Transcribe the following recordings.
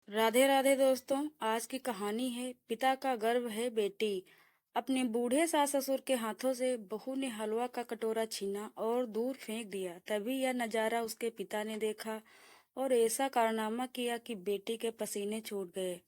राधे राधे दोस्तों। आज की कहानी है पिता का गर्व है बेटी। अपने बूढ़े सास ससुर के हाथों से बहू ने हलवा का कटोरा छीना और दूर फेंक दिया। तभी यह नजारा उसके पिता ने देखा और ऐसा कारनामा किया कि बेटी के पसीने छूट गए।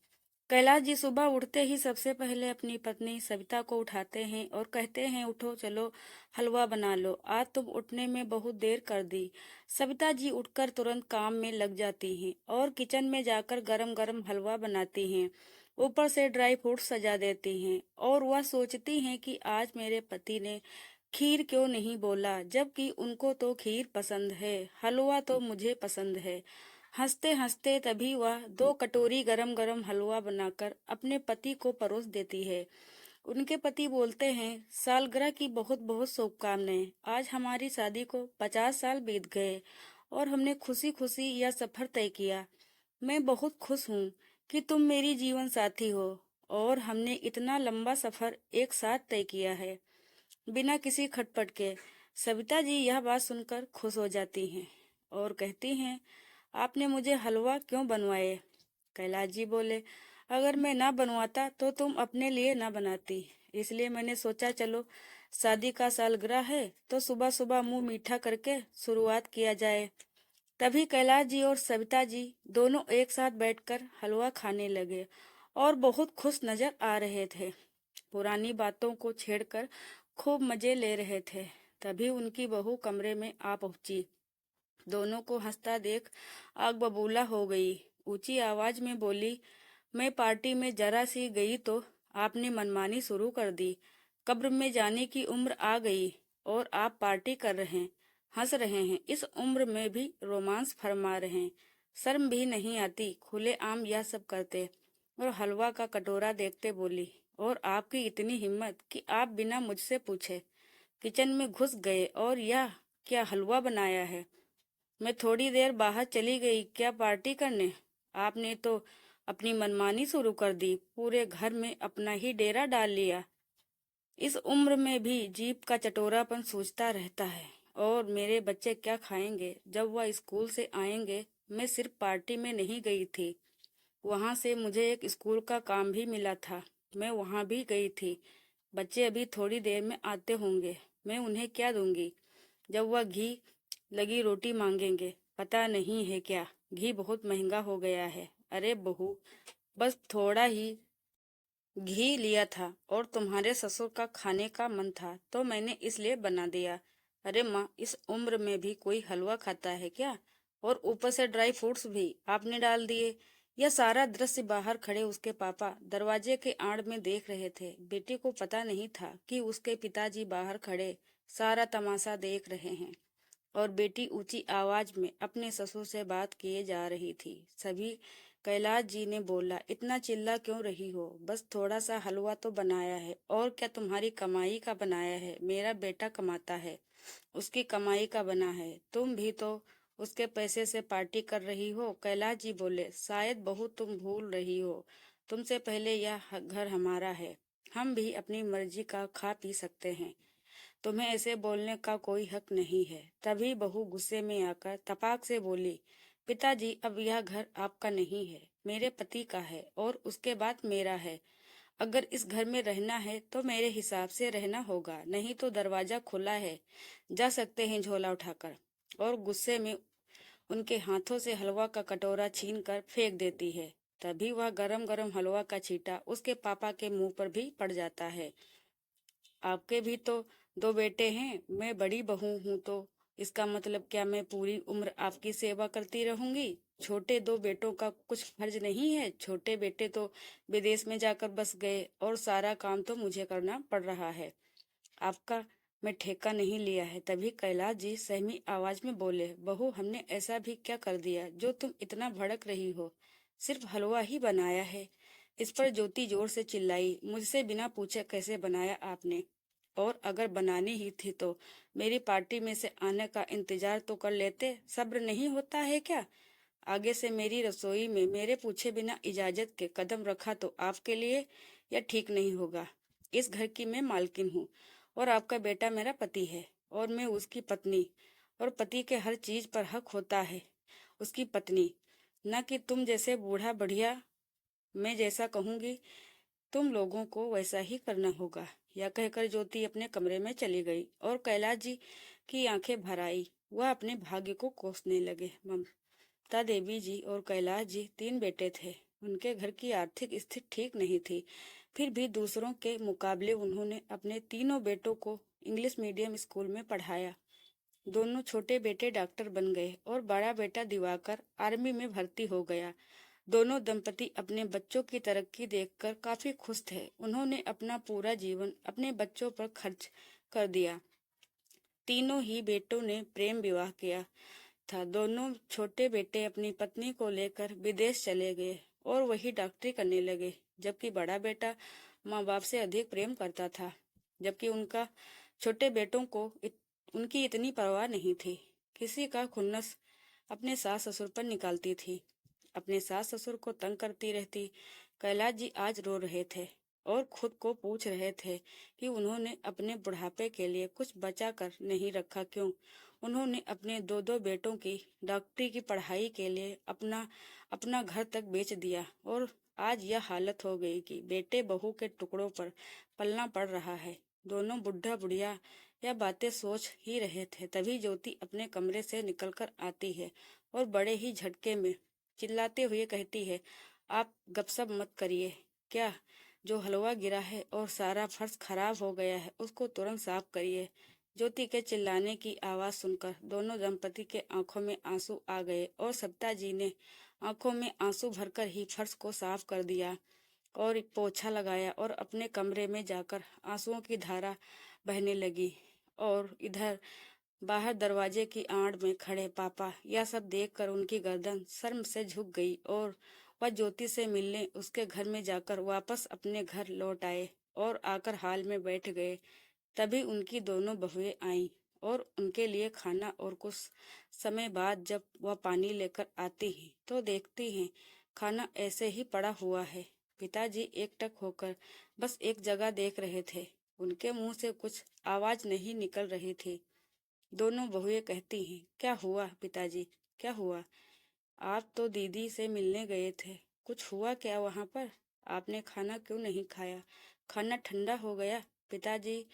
कैलाश जी सुबह उठते ही सबसे पहले अपनी पत्नी सविता को उठाते हैं और कहते हैं, उठो चलो हलवा बना लो, आज तुम उठने में बहुत देर कर दी। सविता जी उठकर तुरंत काम में लग जाती हैं और किचन में जाकर गरम गरम हलवा बनाती हैं। ऊपर से ड्राई फ्रूट सजा देती हैं और वह सोचती हैं कि आज मेरे पति ने खीर क्यों नहीं बोला, जबकि उनको तो खीर पसंद है, हलवा तो मुझे पसंद है। हंसते हंसते तभी वह 2 कटोरी गरम गरम हलवा बनाकर अपने पति को परोस देती है। उनके पति बोलते हैं, सालगिरह की बहुत बहुत शुभकामनाएं। आज हमारी शादी को 50 साल बीत गए और हमने खुशी खुशी यह सफर तय किया। मैं बहुत खुश हूँ कि तुम मेरी जीवन साथी हो और हमने इतना लंबा सफर एक साथ तय किया है, बिना किसी खटपट के। सविता जी यह बात सुनकर खुश हो जाती हैं और कहती हैं, आपने मुझे हलवा क्यों बनवाए? कैलाश जी बोले, अगर मैं ना बनवाता तो तुम अपने लिए ना बनाती, इसलिए मैंने सोचा चलो शादी का सालगिरह है तो सुबह सुबह मुंह मीठा करके शुरुआत किया जाए। तभी कैलाश जी और सविता जी दोनों एक साथ बैठकर हलवा खाने लगे और बहुत खुश नजर आ रहे थे। पुरानी बातों को छेड़कर खूब मजे ले रहे थे। तभी उनकी बहू कमरे में आ पहुंची। दोनों को हंसता देख आग बबूला हो गई। ऊंची आवाज में बोली, मैं पार्टी में जरा सी गई तो आपने मनमानी शुरू कर दी। कब्र में जाने की उम्र आ गई और आप पार्टी कर रहे हैं, हंस रहे हैं, इस उम्र में भी रोमांस फरमा रहे हैं। शर्म भी नहीं आती? खुलेआम यह सब करते। और हलवा का कटोरा देखते बोली, और आपकी इतनी हिम्मत कि आप बिना मुझसे पूछे किचन में घुस गए और यह क्या हलवा बनाया है? मैं थोड़ी देर बाहर चली गई क्या पार्टी करने, आपने तो अपनी मनमानी शुरू कर दी, पूरे घर में अपना ही डेरा डाल लिया। इस उम्र में भी जीभ का चटोरापन सूझता रहता है। और मेरे बच्चे क्या खाएंगे जब वह स्कूल से आएंगे? मैं सिर्फ पार्टी में नहीं गई थी, वहां से मुझे एक स्कूल का काम भी मिला था, मैं वहां भी गई थी। बच्चे अभी थोड़ी देर में आते होंगे, मैं उन्हें क्या दूंगी जब वह घी लगी रोटी मांगेंगे? पता नहीं है क्या घी बहुत महंगा हो गया है। अरे बहू, बस थोड़ा ही घी लिया था और तुम्हारे ससुर का खाने का मन था तो मैंने इसलिए बना दिया। अरे माँ, इस उम्र में भी कोई हलवा खाता है क्या? और ऊपर से ड्राई फ्रूट्स भी आपने डाल दिए। यह सारा दृश्य बाहर खड़े उसके पापा दरवाजे के आड़ में देख रहे थे। बेटी को पता नहीं था कि उसके पिताजी बाहर खड़े सारा तमाशा देख रहे हैं और बेटी ऊंची आवाज में अपने ससुर से बात किए जा रही थी। सभी कैलाश जी ने बोला, इतना चिल्ला क्यों रही हो? बस थोड़ा सा हलवा तो बनाया है, और क्या तुम्हारी कमाई का बनाया है? मेरा बेटा कमाता है, उसकी कमाई का बना है, तुम भी तो उसके पैसे से पार्टी कर रही हो। कैलाश जी बोले, शायद बहू तुम भूल रही हो, तुमसे पहले यह घर हमारा है, हम भी अपनी मर्जी का खा पी सकते हैं, तुम्हें ऐसे बोलने का कोई हक नहीं है। तभी बहू गुस्से में आकर तपाक से बोली, पिताजी अब यह घर आपका नहीं है, मेरे पति का है और उसके बाद मेरा है। अगर इस घर में रहना है तो मेरे हिसाब से रहना होगा, नहीं तो दरवाजा खुला है, जा सकते हैं झोला उठाकर। और गुस्से में उनके हाथों से हलवा का कटोरा छीन कर फेंक देती है। तभी वह गरम गरम हलवा का छींटा उसके पापा के मुंह पर भी पड़ जाता है। आपके भी तो 2 बेटे हैं, मैं बड़ी बहू हूँ तो इसका मतलब क्या मैं पूरी उम्र आपकी सेवा करती रहूंगी? छोटे 2 बेटों का कुछ फर्ज नहीं है? छोटे बेटे तो विदेश में जाकर बस गए और सारा काम तो मुझे करना पड़ रहा है। आपका मैं ठेका नहीं लिया है। तभी कैलाश जी सहमी आवाज में बोले, बहू हमने ऐसा भी क्या कर दिया जो तुम इतना भड़क रही हो? सिर्फ हलवा ही बनाया है। इस पर ज्योति जोर से चिल्लाई, मुझसे बिना पूछे कैसे बनाया आपने? और अगर बनानी ही थी तो मेरी पार्टी में से आने का इंतजार तो कर लेते, सब्र नहीं होता है क्या? आगे से मेरी रसोई में मेरे पूछे बिना इजाजत के कदम रखा तो आपके लिए यह ठीक नहीं होगा। इस घर की मैं मालकिन हूँ और आपका बेटा मेरा पति है और मैं उसकी पत्नी, और पति के हर चीज पर हक होता है उसकी पत्नी। न कि तुम जैसे बूढ़ा बढ़िया। मैं जैसा कहूंगी तुम लोगों को वैसा ही करना होगा। यह कहकर ज्योति अपने कमरे में चली गई और कैलाश जी की आंखें भर आई। वह अपने भाग्य को कोसने लगे। ममता देवी जी और कैलाश जी 3 बेटे थे। उनके घर की आर्थिक स्थिति ठीक नहीं थी, फिर भी दूसरों के मुकाबले उन्होंने अपने तीनों बेटों को इंग्लिश मीडियम स्कूल में पढ़ाया। दोनों छोटे बेटे डॉक्टर बन गए और बड़ा बेटा दिवाकर आर्मी में भर्ती हो गया। दोनों दंपति अपने बच्चों की तरक्की देखकर काफी खुश थे। उन्होंने अपना पूरा जीवन अपने बच्चों पर खर्च कर दिया। तीनों ही बेटों ने प्रेम विवाह किया था। दोनों छोटे बेटे अपनी पत्नी को लेकर विदेश चले गए और वही डॉक्टरी करने लगे, जबकि बड़ा बेटा माँ बाप से अधिक प्रेम करता था। जबकि उनका छोटे बेटों को उनकी इतनी परवाह नहीं थी। किसी का खुन्नस अपने सास ससुर पर निकालती थी, अपने सास ससुर को तंग करती रहती। कैलाश जी आज रो रहे थे और खुद को पूछ रहे थे कि उन्होंने अपने बुढ़ापे के लिए कुछ बचा कर नहीं रखा क्यों। उन्होंने अपने 2 बेटों की डॉक्टरी की पढ़ाई के लिए अपना अपना घर तक बेच दिया और आज यह हालत हो गई कि बेटे बहू के टुकड़ों पर पलना पड़ रहा है। दोनों बुढ़ा बुढ़िया यह बातें सोच ही रहे थे, तभी ज्योति अपने कमरे से निकलकर आती है और बड़े ही झटके में चिल्लाते हुए कहती है, आप गपशप मत करिए। क्या जो हलवा गिरा है और सारा फर्श खराब हो गया है उसको तुरंत साफ करिए। ज्योति के चिल्लाने की आवाज सुनकर दोनों दंपति के आंखों में आंसू आ गए और सविता जी ने आंखों में आंसू भरकर ही फर्श को साफ कर दिया और एक पोछा लगाया और अपने कमरे में जाकर आंसुओं की धारा बहने लगी। और इधर बाहर दरवाजे की आड़ में खड़े पापा यह सब देखकर उनकी गर्दन शर्म से झुक गई और वह ज्योति से मिलने उसके घर में जाकर वापस अपने घर लौट आए और आकर हाल में बैठ गए। तभी उनकी दोनों बहुएं आईं और उनके लिए खाना, और कुछ समय बाद जब वह पानी लेकर आती हैं तो देखती हैं खाना ऐसे ही पड़ा हुआ है। पिताजी एकटक होकर बस एक जगह देख रहे थे। उनके मुंह से कुछ आवाज नहीं निकल रही थी। दोनों बहुएं कहती हैं, क्या हुआ पिताजी, क्या हुआ? आप तो दीदी से मिलने गए थे, कुछ हुआ क्या वहां पर? आपने खाना क्यों नहीं खाया? खाना ठंडा हो गया। पिताजी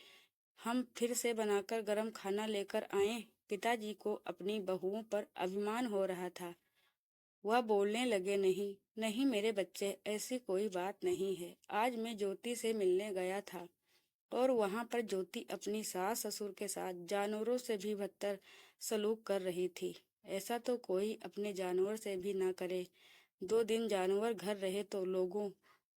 हम फिर से बनाकर गरम खाना लेकर आए। पिताजी को अपनी बहुओं पर अभिमान हो रहा था। वह बोलने लगे, नहीं नहीं मेरे बच्चे, ऐसी कोई बात नहीं है। आज मैं ज्योति से मिलने गया था और वहां पर ज्योति अपनी सास ससुर के साथ जानवरों से भी बदतर सलूक कर रही थी। ऐसा तो कोई अपने जानवर से भी ना करे। 2 दिन जानवर घर रहे तो लोगों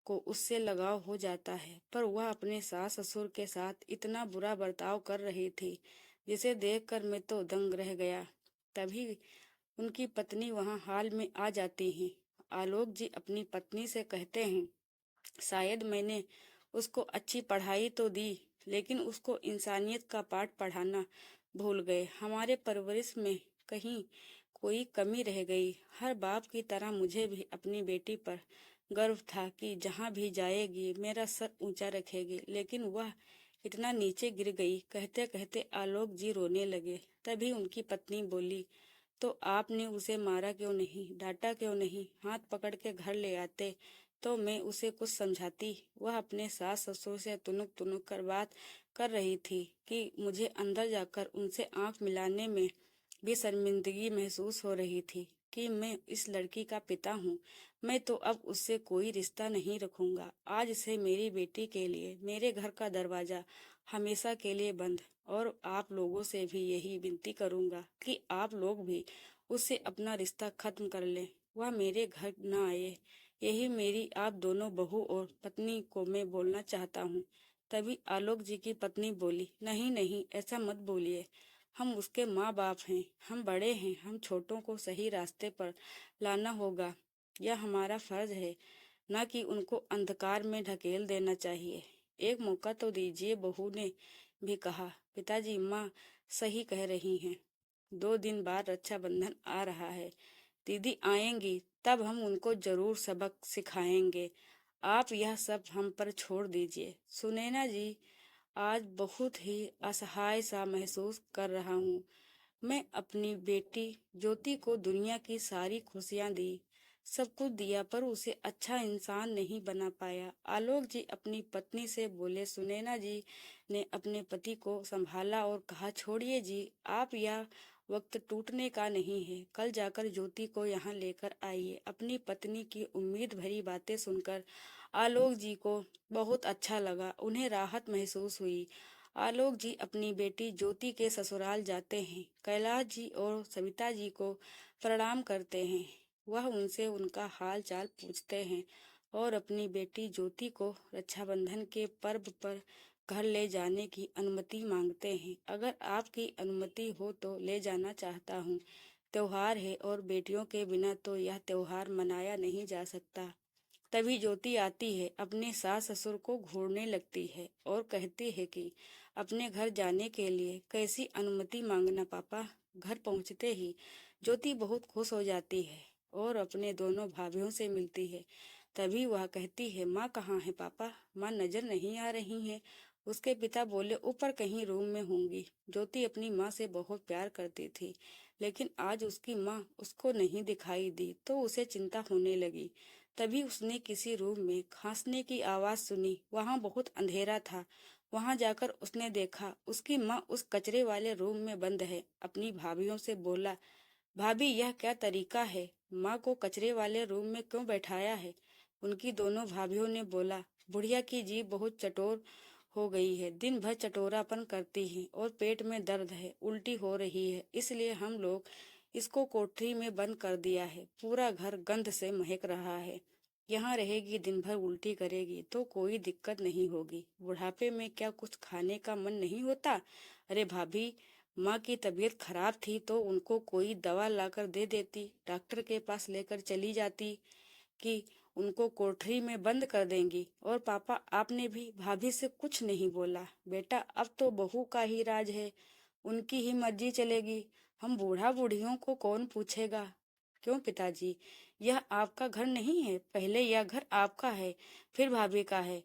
को उससे लगाव हो जाता है, पर वह अपने सास ससुर के साथ इतना बुरा बर्ताव कर रही थी जिसे देखकर मैं तो दंग रह गया। तभी उनकी पत्नी वहां हाल में आ जाती हैं। आलोक जी अपनी पत्नी से कहते हैं, शायद मैंने उसको अच्छी पढ़ाई तो दी, लेकिन उसको इंसानियत का पाठ पढ़ाना भूल गए। हमारे परवरिश में कहीं कोई कमी रह गई। हर बाप की तरह मुझे भी अपनी बेटी पर गर्व था कि जहाँ भी जाएगी मेरा सर ऊंचा रखेगी, लेकिन वह इतना नीचे गिर गई। कहते कहते आलोक जी रोने लगे। तभी उनकी पत्नी बोली, तो आपने उसे मारा क्यों नहीं, डांटा क्यों नहीं? हाथ पकड़ के घर ले आते तो मैं उसे कुछ समझाती। वह अपने सास ससुर से तुनुक तुनुक कर बात कर रही थी कि मुझे अंदर जाकर उनसे आंख मिलाने में भी शर्मिंदगी महसूस हो रही थी कि मैं इस लड़की का पिता हूँ। मैं तो अब उससे कोई रिश्ता नहीं रखूंगा। आज से मेरी बेटी के लिए मेरे घर का दरवाजा हमेशा के लिए बंद। और आप लोगों से भी यही विनती करूंगा कि आप लोग भी उससे अपना रिश्ता खत्म कर लें। वह मेरे घर न आए, यही मेरी आप दोनों बहू और पत्नी को मैं बोलना चाहता हूँ। तभी आलोक जी की पत्नी बोली, नहीं नहीं ऐसा मत बोलिए, हम उसके माँ बाप हैं, हम बड़े हैं, हम छोटों को सही रास्ते पर लाना होगा। यह हमारा फर्ज है, न कि उनको अंधकार में ढकेल देना चाहिए। एक मौका तो दीजिए, बहू ने भी कहा। पिताजी माँ सही कह रही हैं। 2 दिन बाद रक्षाबंधन आ रहा है। दीदी आएंगी तब हम उनको जरूर सबक सिखाएंगे। आप यह सब हम पर छोड़ दीजिए। सुनैना जी, आज बहुत ही असहाय सा महसूस कर रहा हूँ। मैं अपनी बेटी ज्योति को दुनिया की सारी खुशियाँ दी, सब कुछ दिया पर उसे अच्छा इंसान नहीं बना पाया। आलोक जी अपनी पत्नी से बोले। सुनैना जी ने अपने पति को संभाला और कहा, छोड़िए जी, आप यह वक्त टूटने का नहीं है। कल जाकर ज्योति को यहाँ लेकर आइए। अपनी पत्नी की उम्मीद भरी बातें सुनकर आलोक जी को बहुत अच्छा लगा। उन्हें राहत महसूस हुई। आलोक जी अपनी बेटी ज्योति के ससुराल जाते हैं। कैलाश जी और सविता जी को प्रणाम करते हैं। वह उनसे उनका हाल चाल पूछते हैं और अपनी बेटी ज्योति को रक्षाबंधन के पर्व पर घर ले जाने की अनुमति मांगते हैं। अगर आपकी अनुमति हो तो ले जाना चाहता हूँ। त्योहार है और बेटियों के बिना तो यह त्योहार मनाया नहीं जा सकता। तभी ज्योति आती है, अपने सास ससुर को घूरने लगती है और कहती है कि अपने घर जाने के लिए कैसी अनुमति मांगना पापा। घर पहुंचते ही ज्योति बहुत खुश हो जाती है और अपने दोनों भाभीियों से मिलती है। तभी वह कहती है, माँ कहाँ है पापा? माँ नजर नहीं आ रही है। उसके पिता बोले, ऊपर कहीं रूम में होंगी। ज्योति अपनी माँ से बहुत प्यार करती थी, लेकिन आज उसकी माँ उसको नहीं दिखाई दी तो उसे चिंता होने लगी। तभी उसने किसी रूम में खांसने की आवाज सुनी। वहां बहुत अंधेरा था। वहां जाकर उसने देखा उसकी माँ उस कचरे वाले रूम में बंद है। अपनी भाभीियों से बोला, भाभी यह क्या तरीका है? माँ को कचरे वाले रूम में क्यों बैठाया है? उनकी दोनों भाभीियों ने बोला, बुढ़िया की जीभ बहुत चटोर हो गई है। दिन भर चटोरापन करती है और पेट में दर्द है, उल्टी हो रही है। इसलिए हम लोग इसको कोठरी में बंद कर दिया है। पूरा घर गंध से महक रहा है। यहाँ रहेगी, दिन भर उल्टी करेगी तो कोई दिक्कत नहीं होगी। बुढ़ापे में क्या कुछ खाने का मन नहीं होता? अरे भाभी, माँ की तबीयत खराब थी तो उनको कोई दवा लाकर दे देती, डॉक्टर के पास लेकर चली जाती कि उनको कोठरी में बंद कर देंगी। और पापा, आपने भी भाभी से कुछ नहीं बोला? बेटा, अब तो बहू का ही राज है, उनकी ही मर्जी चलेगी। हम बूढ़ा बूढ़ियों को कौन पूछेगा? क्यों पिताजी, यह आपका घर नहीं है? पहले यह घर आपका है, फिर भाभी का है।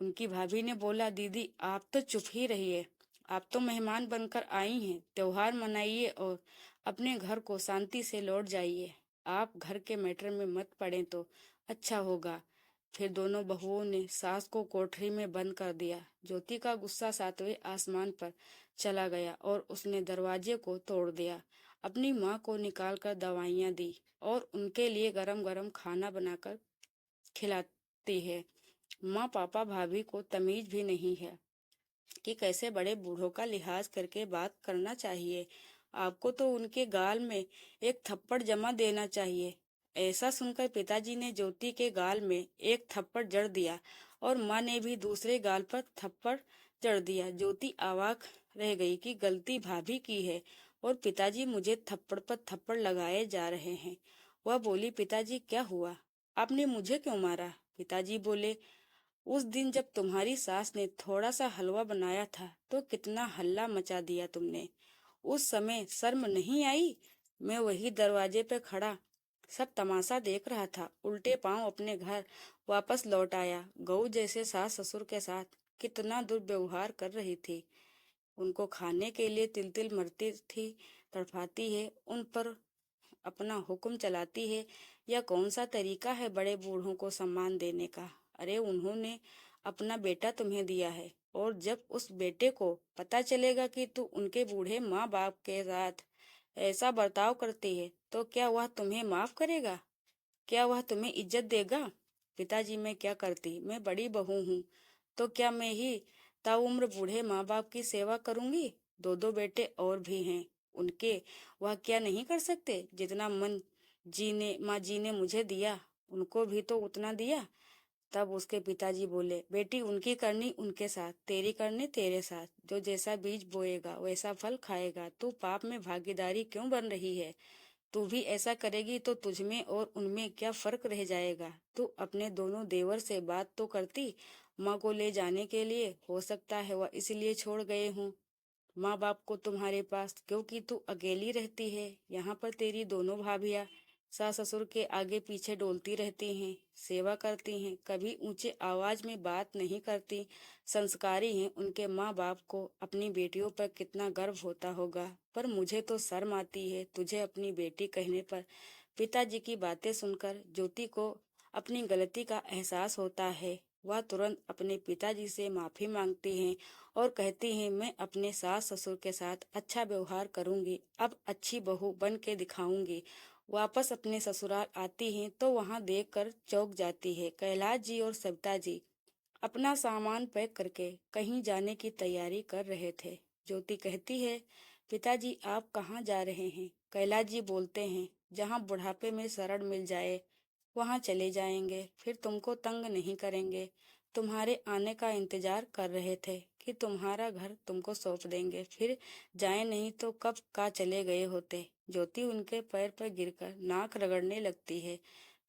उनकी भाभी ने बोला, दीदी आप तो चुप ही रहिए। आप तो मेहमान बनकर आई हैं। त्योहार मनाइए और अपने घर को शांति से लौट जाइए। आप घर के मैटर में मत पड़े तो अच्छा होगा। फिर दोनों बहुओं ने सास को कोठरी में बंद कर दिया। ज्योति का गुस्सा सातवें आसमान पर चला गया और उसने दरवाजे को तोड़ दिया। अपनी माँ को निकालकर दवाइयाँ दी और उनके लिए गरम गरम खाना बनाकर खिलाती है। माँ पापा भाभी को तमीज भी नहीं है कि कैसे बड़े बूढ़ों का लिहाज करके बात करना चाहिए। आपको तो उनके गाल में एक थप्पड़ जमा देना चाहिए। ऐसा सुनकर पिताजी ने ज्योति के गाल में एक थप्पड़ जड़ दिया और माँ ने भी दूसरे गाल पर थप्पड़ जड़ दिया। ज्योति अवाक रह गई कि गलती भाभी की है और पिताजी मुझे थप्पड़ पर थप्पड़ लगाए जा रहे हैं। वह बोली, पिताजी क्या हुआ? आपने मुझे क्यों मारा? पिताजी बोले, उस दिन जब तुम्हारी सास ने थोड़ा सा हलवा बनाया था तो कितना हल्ला मचा दिया तुमने। उस समय शर्म नहीं आई? मैं वही दरवाजे पे खड़ा सब तमाशा देख रहा था। उल्टे पांव अपने घर वापस लौट आया। गऊ जैसे सास ससुर के साथ कितना दुर्व्यवहार कर रही थी। उनको खाने के लिए तिल तिल मरती थी, तड़पाती है, उन पर अपना हुक्म चलाती है। यह कौन सा तरीका है बड़े बूढ़ों को सम्मान देने का? अरे उन्होंने अपना बेटा तुम्हें दिया है और जब उस बेटे को पता चलेगा कि तू उनके बूढ़े माँ बाप के साथ ऐसा बर्ताव करती है तो क्या वह तुम्हें माफ करेगा? क्या वह तुम्हें इज्जत देगा? पिताजी, मैं क्या करती? मैं बड़ी बहू हूँ तो क्या मैं ही ताउम्र बूढ़े माँ बाप की सेवा करूंगी? दो दो बेटे और भी हैं उनके, वह क्या नहीं कर सकते? जितना मन माँ जी ने मुझे दिया उनको भी तो उतना दिया। तब उसके पिताजी बोले, बेटी उनकी करनी उनके साथ, तेरी करनी तेरे साथ। जो जैसा बीज बोएगा वैसा फल खाएगा। तू पाप में भागीदारी क्यों बन रही है? तू भी ऐसा करेगी तो तुझमें और उनमें क्या फर्क रह जाएगा? तू अपने दोनों देवर से बात तो करती। माँ को ले जाने के लिए हो सकता है वह इसलिए छोड़ गए हूँ माँ बाप को तुम्हारे पास, क्योंकि तू अकेली रहती है। यहाँ पर तेरी दोनों भाभियाँ सास ससुर के आगे पीछे डोलती रहती हैं, सेवा करती हैं, कभी ऊंचे आवाज में बात नहीं करती, संस्कारी हैं। उनके माँ बाप को अपनी बेटियों पर कितना गर्व होता होगा। पर मुझे तो शर्म आती है तुझे अपनी बेटी कहने पर। पिताजी की बातें सुनकर ज्योति को अपनी गलती का एहसास होता है। वह तुरंत अपने पिताजी से माफी मांगती हैं और कहती हैं, मैं अपने सास ससुर के साथ अच्छा व्यवहार करूंगी, अब अच्छी बहू बन के दिखाऊंगी। वापस अपने ससुराल आती हैं तो वहां देखकर चौंक जाती है। कैलाश जी और सविता जी अपना सामान पैक करके कहीं जाने की तैयारी कर रहे थे। ज्योति कहती है, पिताजी आप कहाँ जा रहे हैं? कैलाश जी बोलते हैं, जहाँ बुढ़ापे में शरण मिल जाए वहां चले जाएंगे, फिर तुमको तंग नहीं करेंगे। तुम्हारे आने का इंतजार कर रहे थे कि तुम्हारा घर तुमको सौंप देंगे, फिर जाए नहीं तो कब का चले गए होते। ज्योति उनके पैर पर गिरकर नाक रगड़ने लगती है।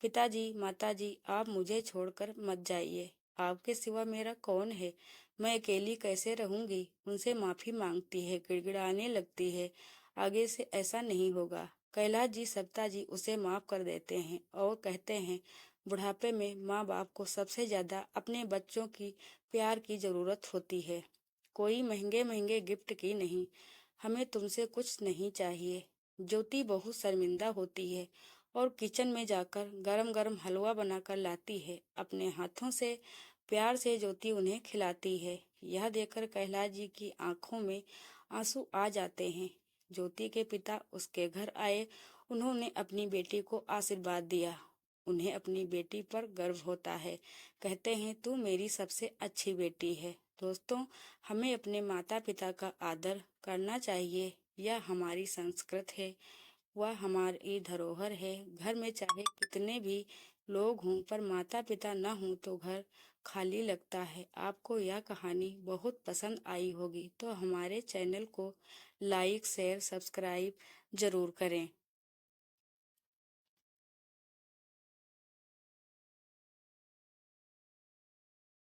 पिताजी, माताजी, आप मुझे छोड़कर मत जाइए। आपके सिवा मेरा कौन है? मैं अकेली कैसे रहूंगी? उनसे माफी मांगती है, गिड़गिड़ाने लगती है, आगे से ऐसा नहीं होगा। कैलाश जी, सविता जी उसे माफ कर देते हैं और कहते हैं, बुढ़ापे में माँ बाप को सबसे ज्यादा अपने बच्चों की प्यार की जरूरत होती है, कोई महंगे महंगे गिफ्ट की नहीं। हमें तुमसे कुछ नहीं चाहिए। ज्योति बहुत शर्मिंदा होती है और किचन में जाकर गरम गरम हलवा बनाकर लाती है। अपने हाथों से प्यार से ज्योति उन्हें खिलाती है। यह देखकर कैलाश जी की आंखों में आंसू आ जाते हैं। ज्योति के पिता उसके घर आए। उन्होंने अपनी बेटी को आशीर्वाद दिया। उन्हें अपनी बेटी पर गर्व होता है। कहते हैं, तू मेरी सबसे अच्छी बेटी है। दोस्तों, हमें अपने माता पिता का आदर करना चाहिए। यह हमारी संस्कृति है, वह हमारी धरोहर है। घर में चाहे कितने भी लोग हों, पर माता पिता न हों तो घर खाली लगता है। आपको यह कहानी बहुत पसंद आई होगी तो हमारे चैनल को लाइक शेयर सब्सक्राइब जरूर करें।